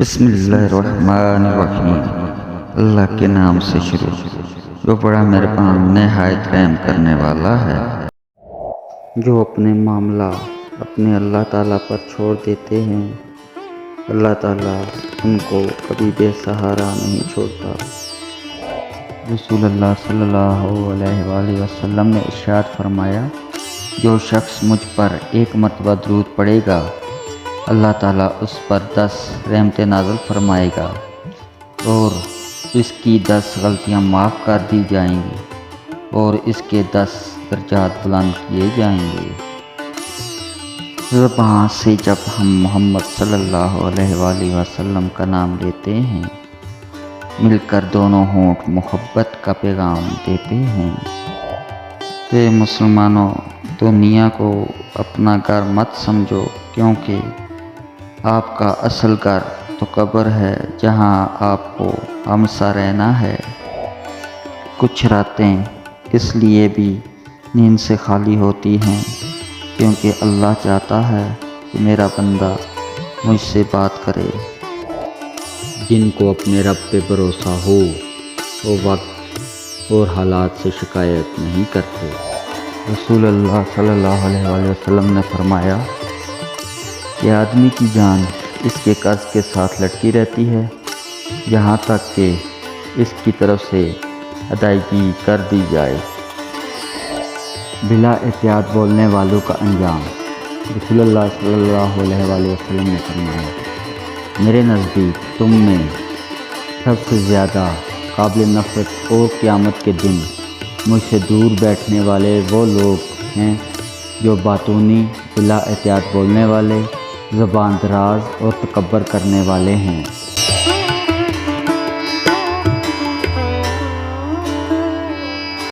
بسم اللہ الرحمن الرحیم۔ اللہ کے نام سے شروع جو بڑا مہربان نہایت رحم کرنے والا ہے۔ جو اپنے معاملہ اپنے اللہ تعالیٰ پر چھوڑ دیتے ہیں، اللہ تعالیٰ ان کو کبھی بے سہارا نہیں چھوڑتا۔ رسول اللہ صلی اللہ علیہ وآلہ وسلم نے ارشاد فرمایا، جو شخص مجھ پر ایک مرتبہ درود پڑھے گا، اللہ تعالیٰ اس پر 10 رحمتیں نازل فرمائے گا اور اس کی 10 غلطیاں معاف کر دی جائیں گی اور اس کے 10 درجات بلند کیے جائیں گے۔ زبان سے جب ہم محمد صلی اللہ علیہ وآلہ وسلم کا نام لیتے ہیں، مل کر دونوں ہونٹ محبت کا پیغام دیتے ہیں۔ اے مسلمانوں، دنیا کو اپنا گھر مت سمجھو، کیونکہ آپ کا اصل گھر تو قبر ہے، جہاں آپ کو ہمیشہ رہنا ہے۔ کچھ راتیں اس لیے بھی نیند سے خالی ہوتی ہیں کیونکہ اللہ چاہتا ہے کہ میرا بندہ مجھ سے بات کرے۔ جن کو اپنے رب پہ بھروسہ ہو وہ وقت اور حالات سے شکایت نہیں کرتے۔ رسول اللہ صلی اللہ علیہ وآلہ وسلم نے فرمایا کہ آدمی کی جان اس کے قرض کے ساتھ لٹکی رہتی ہے یہاں تک کہ اس کی طرف سے ادائیگی کر دی جائے۔ بلا احتیاط بولنے والوں کا انجام۔ رسول اللہ صلی اللہ علیہ وآلہ وسلم نے فرمایا، میرے نزدیک تم میں سب سے زیادہ قابل نفرت اور قیامت کے دن مجھ سے دور بیٹھنے والے وہ لوگ ہیں جو باطونی، بلا احتیاط بولنے والے، زبان دراز اور تکبر کرنے والے ہیں۔